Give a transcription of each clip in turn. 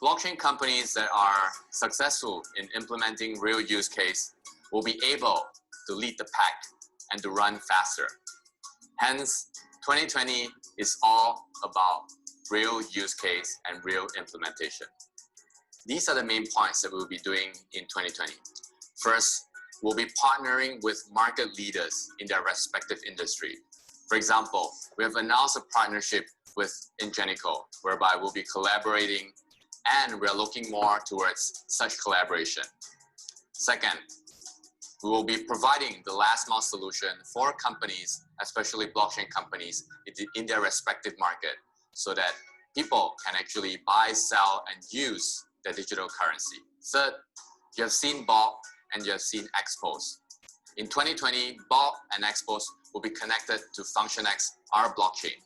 blockchain companies that are successful in implementing real use case will be able to lead the pack and to run faster. Hence, 2020 is all about real use case and real implementation. These are the main points that we'll be doing in 2020. First, we'll be partnering with market leaders in their respective industry. For example, we have announced a partnership with Ingenico, whereby we'll be collaborating, and we're looking more towards such collaboration. Second, we will be providing the last mile solution for companies, especially blockchain companies, in their respective market, so that people can actually buy, sell, and use their digital currency. Third, you have seen Bob and you have seen Expos. In 2020, Bob and Expos will be connected to OceanEx, our blockchain.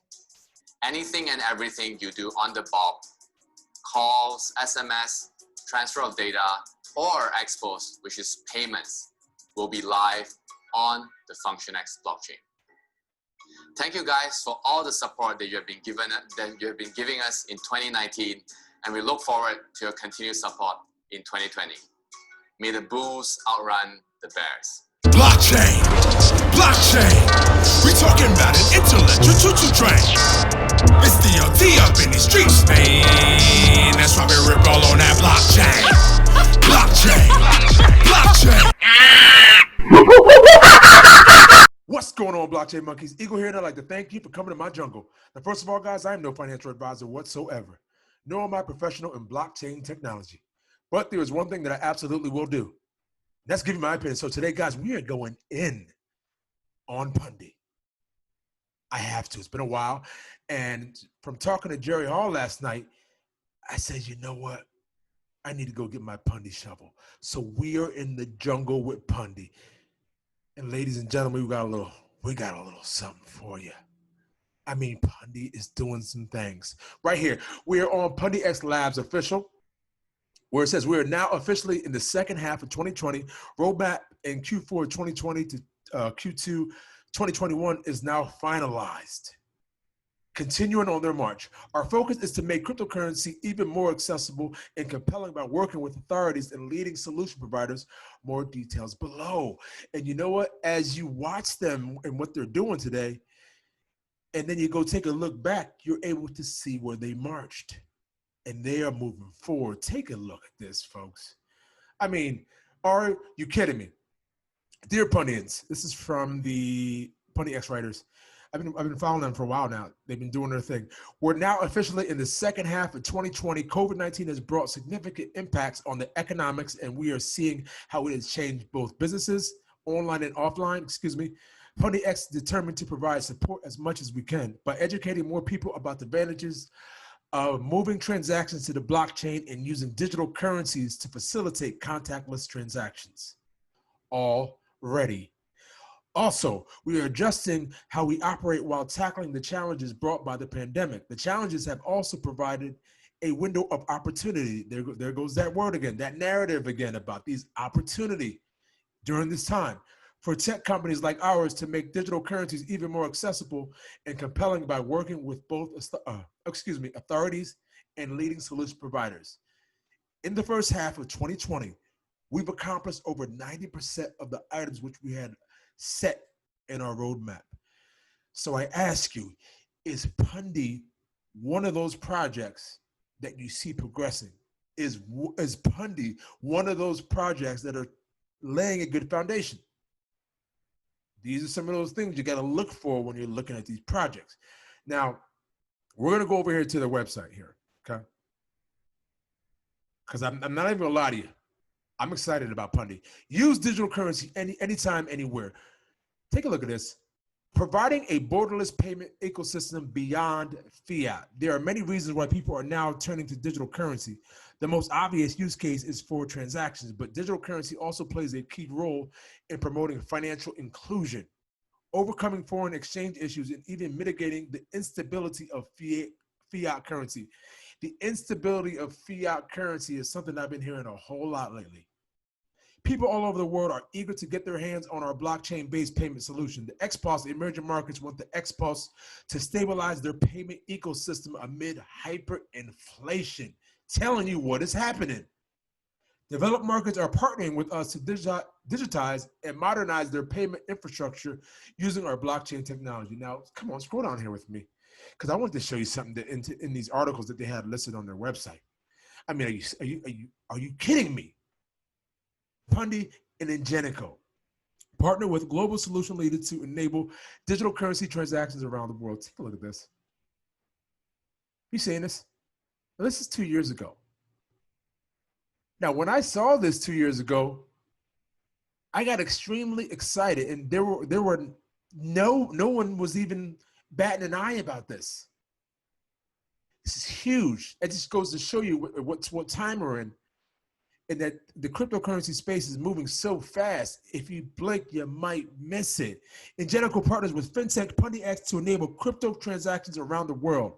Anything and everything you do on the Bob, calls, SMS, transfer of data, or Expos, which is payments, will be live on the OceanEx blockchain. Thank you guys for all the support that you have been giving us in 2019, and we look forward to your continued support in 2020. May the bulls outrun the bears. Blockchain, blockchain. We talking about an intellectual choo-choo train. It's DLT up in these streets, man. That's why we rip all on that blockchain. Blockchain, blockchain. What's going on, blockchain monkeys? Eagle here, and I'd like to thank you for coming to my jungle. Now, first of all, guys, I am no financial advisor whatsoever, nor am I professional in blockchain technology. But there is one thing that I absolutely will do. That's giving my opinion. So today, guys, we are going in on Pundi. I have to. It's been a while. And from talking to Jerry Hall last night, I said, you know what? I need to go get my Pundi shovel. So we are in the jungle with Pundi. And ladies and gentlemen, we got a little something for you. I mean, Pundi is doing some things. Right here, we are on Pundi X Labs official, where it says we are now officially in the second half of 2020. Roadmap in Q4 2020 to Q2 2021 is now finalized. Continuing on their march, our focus is to make cryptocurrency even more accessible and compelling by working with authorities and leading solution providers. More details below. And you know what? As you watch them and what they're doing today, and then you go take a look back, you're able to see where they marched. And they are moving forward. Take a look at this, folks. I mean, are you kidding me? Dear Pundians, this is from the Pundi X writers. I've been following them for a while now. They've been doing their thing. We're now officially in the second half of 2020. COVID-19 has brought significant impacts on the economics, and we are seeing how it has changed both businesses, online and offline, Pundi X is determined to provide support as much as we can by educating more people about the advantages of moving transactions to the blockchain and using digital currencies to facilitate contactless transactions. Already. Also, we are adjusting how we operate while tackling the challenges brought by the pandemic. The challenges have also provided a window of opportunity. There goes that word again, that narrative again about these opportunity during this time for tech companies like ours to make digital currencies even more accessible and compelling by working with both authorities and leading solution providers. In the first half of 2020, we've accomplished over 90% of the items which we had set in our roadmap. So I ask you, is Pundi one of those projects that you see progressing? Is Pundi one of those projects that are laying a good foundation? These are some of those things you got to look for when you're looking at these projects. Now, we're going to go over here to their website here, okay? Because I'm not even going to lie to you. I'm excited about Pundi. Use digital currency anytime, anywhere. Take a look at this. Providing a borderless payment ecosystem beyond fiat. There are many reasons why people are now turning to digital currency. The most obvious use case is for transactions, but digital currency also plays a key role in promoting financial inclusion, overcoming foreign exchange issues, and even mitigating the instability of fiat currency. The instability of fiat currency is something I've been hearing a whole lot lately. People all over the world are eager to get their hands on our blockchain-based payment solution. The XPulse emerging markets want the XPulse to stabilize their payment ecosystem amid hyperinflation. telling you what is happening. Developed markets are partnering with us to digitize and modernize their payment infrastructure using our blockchain technology. Now, come on, scroll down here with me, because I wanted to show you something that in these articles that they had listed on their website. I mean, are you kidding me? Pundi and Ingenico partner with global solution leaders to enable digital currency transactions around the world. Take a look at this. You seeing this? Now, this is 2 years ago. Now, when I saw this 2 years ago, I got extremely excited, and there were no one was even batting an eye about this. This is huge. It just goes to show you what time we're in, and that the cryptocurrency space is moving so fast. If you blink, you might miss it. Ingenico partners with fintech Pundi X to enable crypto transactions around the world.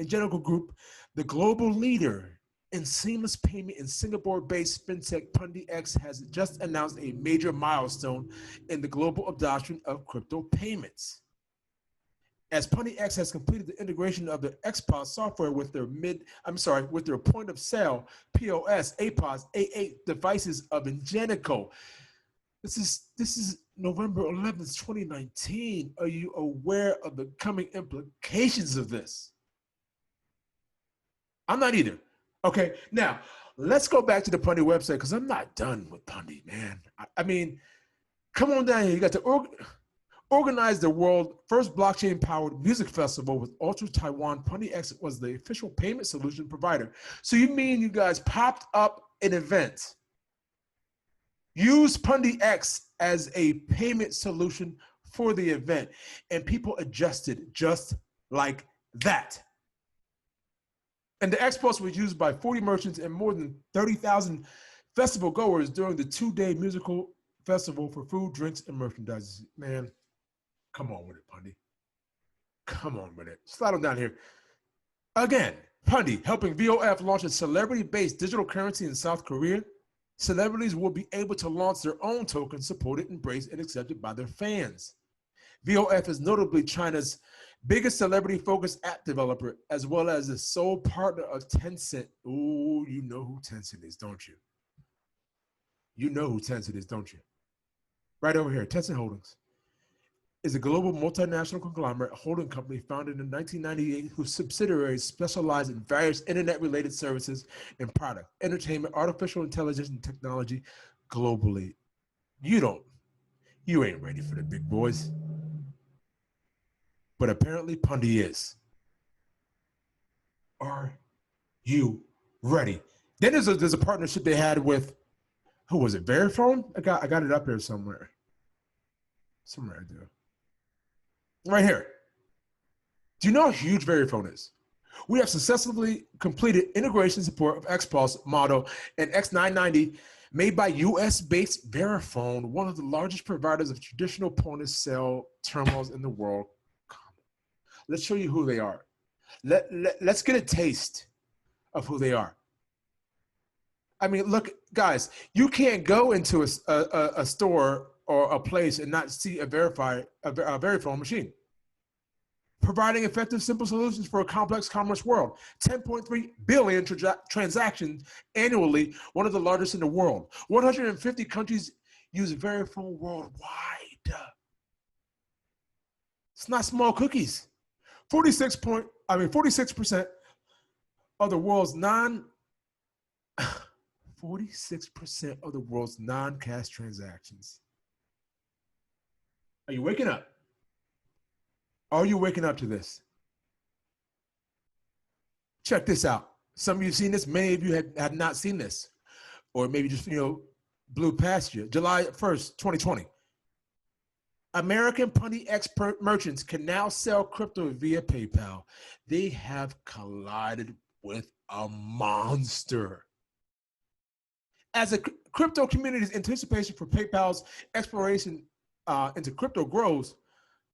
Ingenico Group, the global leader in seamless payment in Singapore-based fintech Pundi X, has just announced a major milestone in the global adoption of crypto payments. As Pundi X has completed the integration of their XPOS software with their with their point of sale POS APOS A8 devices of Ingenico. This is November 11th, 2019. Are you aware of the coming implications of this? I'm not either. Okay, now let's go back to the Pundi website, because I'm not done with Pundi, man. I mean, come on down here. You got to organize the world's first blockchain-powered music festival with Ultra Taiwan. Pundi X was the official payment solution provider. So you mean you guys popped up an event, used Pundi X as a payment solution for the event, and people adjusted just like that. And the XPOS was used by 40 merchants and more than 30,000 festival goers during the 2-day musical festival for food, drinks, and merchandise. Man, come on with it, Pundi. Come on with it. Slide on down here. Again, Pundi helping VOF launch a celebrity-based digital currency in South Korea. Celebrities will be able to launch their own tokens supported, embraced, and accepted by their fans. VOF is notably China's biggest celebrity-focused app developer, as well as the sole partner of Tencent. Ooh, you know who Tencent is, don't you? You know who Tencent is, don't you? Right over here, Tencent Holdings is a global multinational conglomerate holding company founded in 1998 whose subsidiaries specialize in various internet-related services and products, entertainment, artificial intelligence, and technology globally. You ain't ready for the big boys. But apparently Pundi is. Are you ready? Then there's a partnership they had with, who was it, Verifone? I got it up here somewhere. Somewhere I do. Right here. Do you know how huge Verifone is? We have successfully completed integration support of XPOS model and X990 made by US-based Verifone, one of the largest providers of traditional point-of-sale terminals in the world. Let's show you who they are. Let's get a taste of who they are. I mean, look, guys, you can't go into a store or a place and not see a Verifone machine. Providing effective, simple solutions for a complex commerce world. 10.3 billion transactions annually, one of the largest in the world. 150 countries use Verifone worldwide. It's not small cookies. 46% of the world's 46% of the world's non-cash transactions. Are you waking up? Are you waking up to this? Check this out. Some of you have seen this. Many of you have not seen this, or maybe just blew past you. July 1st, 2020. American Pundi X merchants can now sell crypto via PayPal. They have collided with a monster. As the crypto community's anticipation for PayPal's exploration into crypto grows,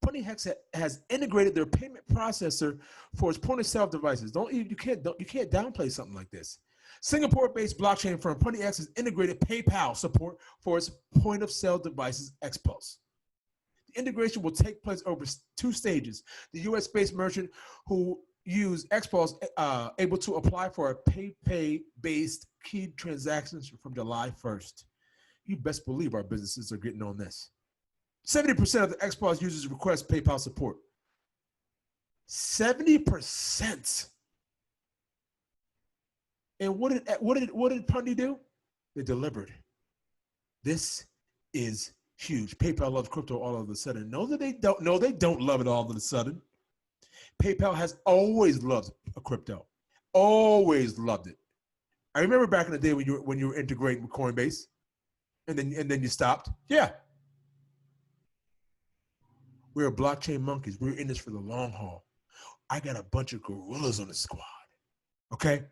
Pundi X has integrated their payment processor for its point-of-sale devices. You can't downplay something like this. Singapore-based blockchain firm Pundi X has integrated PayPal support for its point-of-sale devices, XPOS. The integration will take place over 2 stages. The US-based merchant who use XPOS able to apply for a pay-based key transactions from July 1st. You best believe our businesses are getting on this. 70% of the XPOS users request PayPal support. 70%. And what did Pundi do? They delivered. This is huge. PayPal loves crypto all of a sudden. No, they don't love it all of a sudden. PayPal has always loved crypto. Always loved it. I remember back in the day when you were integrating with Coinbase, and then you stopped. Yeah. We're blockchain monkeys. We're in this for the long haul. I got a bunch of gorillas on the squad. Okay?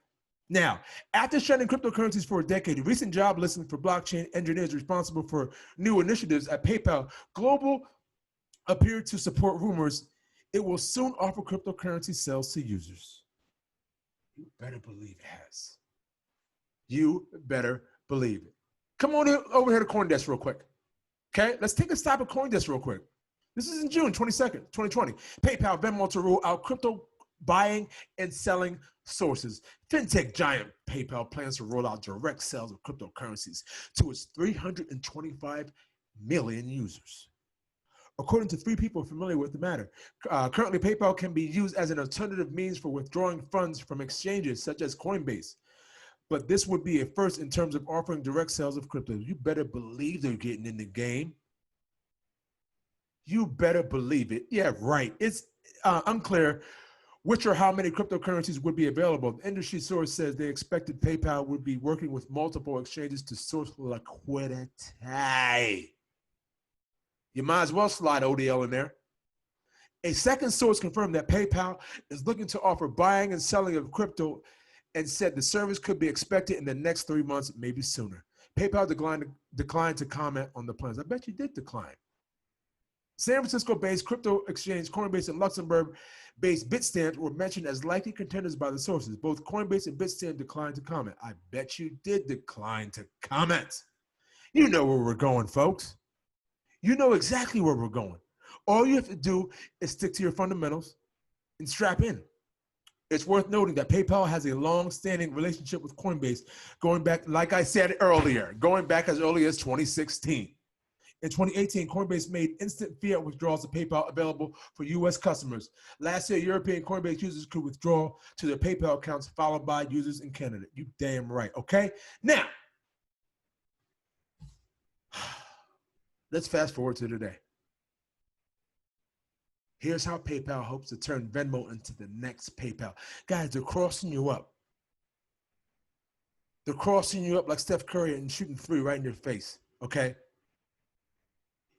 Now, after shutting cryptocurrencies for a decade, a recent job listing for blockchain engineers responsible for new initiatives at PayPal Global appeared to support rumors it will soon offer cryptocurrency sales to users. You better believe it has. You better believe it. Come on over here to CoinDesk real quick. Okay, let's take a stop at CoinDesk real quick. This is in June 22nd, 2020. PayPal Venmo to rule out crypto buying and selling sources. Fintech giant PayPal plans to roll out direct sales of cryptocurrencies to its 325 million users. According to 3 people familiar with the matter, currently PayPal can be used as an alternative means for withdrawing funds from exchanges such as Coinbase. But this would be a first in terms of offering direct sales of crypto. You better believe they're getting in the game. You better believe it. Yeah, right. It's unclear which or how many cryptocurrencies would be available. The industry source says they expected PayPal would be working with multiple exchanges to source liquidity. You might as well slide ODL in there. A second source confirmed that PayPal is looking to offer buying and selling of crypto and said the service could be expected in the next 3 months, maybe sooner. PayPal declined to comment on the plans. I bet you did decline. San Francisco-based crypto exchange Coinbase and Luxembourg-based Bitstamp were mentioned as likely contenders by the sources. Both Coinbase and Bitstamp declined to comment. I bet you did decline to comment. You know where we're going, folks. You know exactly where we're going. All you have to do is stick to your fundamentals and strap in. It's worth noting that PayPal has a long-standing relationship with Coinbase going back, like I said earlier, going back as early as 2016. In 2018, Coinbase made instant fiat withdrawals to PayPal available for U.S. customers. Last year, European Coinbase users could withdraw to their PayPal accounts, followed by users in Canada. You damn right, okay? Now, let's fast forward to today. Here's how PayPal hopes to turn Venmo into the next PayPal. Guys, they're crossing you up. They're crossing you up like Steph Curry and shooting 3 right in your face, okay?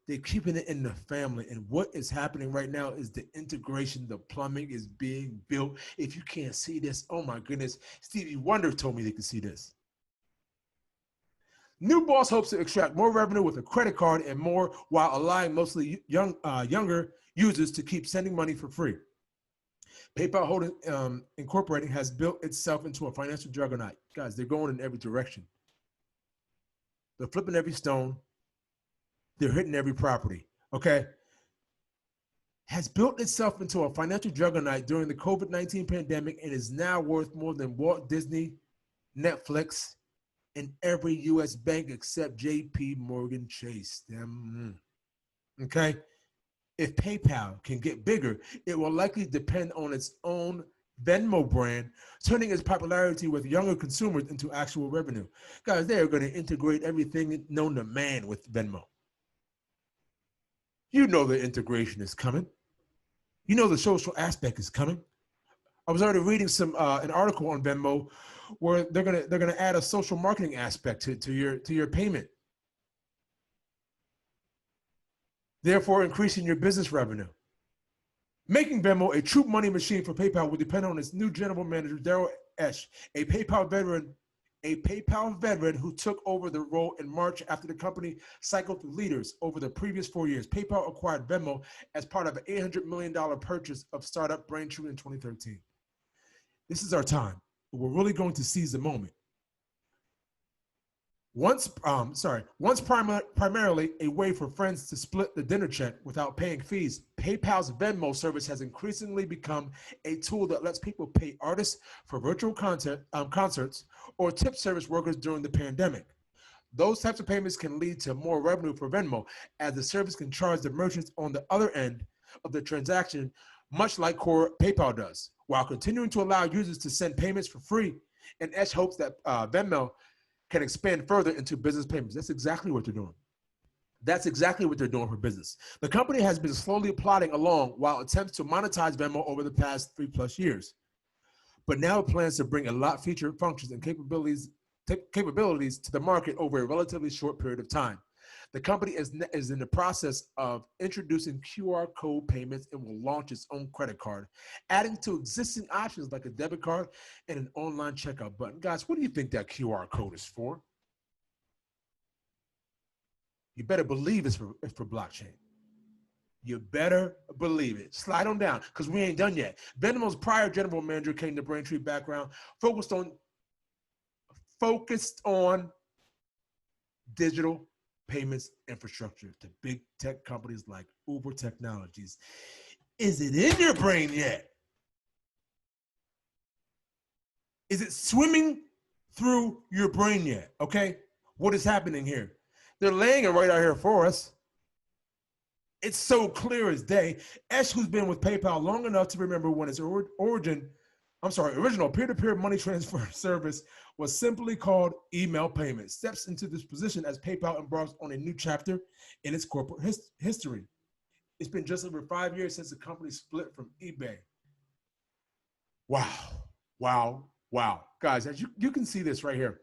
They're keeping it in the family. And what is happening right now is the integration, the plumbing is being built. If you can't see this, oh my goodness. Stevie Wonder told me they could see this. New boss hopes to extract more revenue with a credit card and more while allowing mostly younger users to keep sending money for free. PayPal Holding Incorporated has built itself into a financial juggernaut. Guys, they're going in every direction. They're flipping every stone. They're hitting every property, okay? Has built itself into a financial juggernaut during the COVID-19 pandemic and is now worth more than Walt Disney, Netflix, and every U.S. bank except J.P. Morgan Chase. Okay? If PayPal can get bigger, it will likely depend on its own Venmo brand, turning its popularity with younger consumers into actual revenue. Guys, they are going to integrate everything known to man with Venmo. You know the integration is coming. You know the social aspect is coming. I was already reading an article on Venmo where they're gonna add a social marketing aspect to your payment, therefore increasing your business revenue. Making Venmo a true money machine for PayPal will depend on its new general manager, Daryl Esch, a PayPal veteran who took over the role in March after the company cycled through leaders over the previous 4 years. PayPal acquired Venmo as part of an $800 million purchase of startup Braintree in 2013. This is our time. We're really going to seize the moment. Once primarily a way for friends to split the dinner check without paying fees, PayPal's Venmo service has increasingly become a tool that lets people pay artists for virtual concerts or tip service workers during the pandemic. Those types of payments can lead to more revenue for Venmo, as the service can charge the merchants on the other end of the transaction, much like core PayPal does, while continuing to allow users to send payments for free. And Esh hopes that Venmo can expand further into business payments. That's exactly what they're doing. That's exactly what they're doing for business. The company has been slowly plodding along while attempts to monetize Venmo over the past 3+ years. But now it plans to bring a lot feature functions and capabilities to the market over a relatively short period of time. The company is in the process of introducing QR code payments and will launch its own credit card, adding to existing options like a debit card and an online checkout button. Guys, what do you think that QR code is for? You better believe it's for blockchain. You better believe it. Slide on down, because we ain't done yet. Venmo's prior general manager came to Braintree background, focused on digital payments infrastructure to big tech companies like Uber Technologies. Is it in your brain yet? Is it swimming through your brain yet? Okay, what is happening here? They're laying it right out here for us. It's so clear as day. Esh, who's been with PayPal long enough to remember when its original peer-to-peer money transfer service was simply called email payments, steps into this position as PayPal embarks on a new chapter in its corporate history. It's been just over 5 years since the company split from eBay. Wow, wow, wow. Guys, as you can see this right here.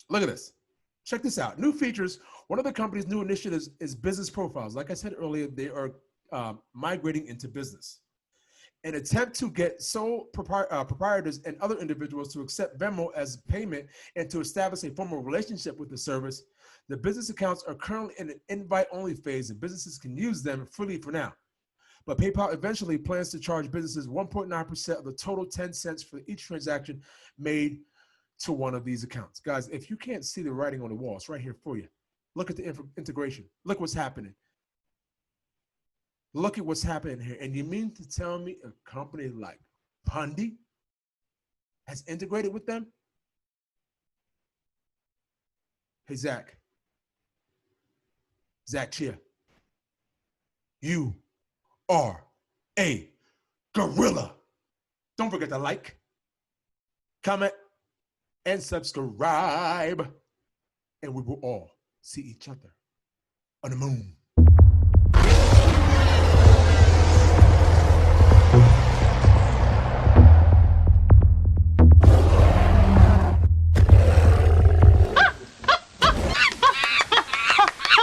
Look at this. Check this out. New features. One of the company's new initiatives is business profiles. Like I said earlier, they are migrating into business. An attempt to get sole proprietors and other individuals to accept Venmo as payment and to establish a formal relationship with the service. The business accounts are currently in an invite-only phase, and businesses can use them freely for now. But PayPal eventually plans to charge businesses 1.9% of the total 10 cents for each transaction made to one of these accounts. Guys, if you can't see the writing on the wall, it's right here for you. Look at the integration. Look what's happening. Look at what's happening here. And you mean to tell me a company like Pundi has integrated with them? Hey, Zach Chia, you are a gorilla. Don't forget to like, comment, and subscribe. And we will all see each other on the moon.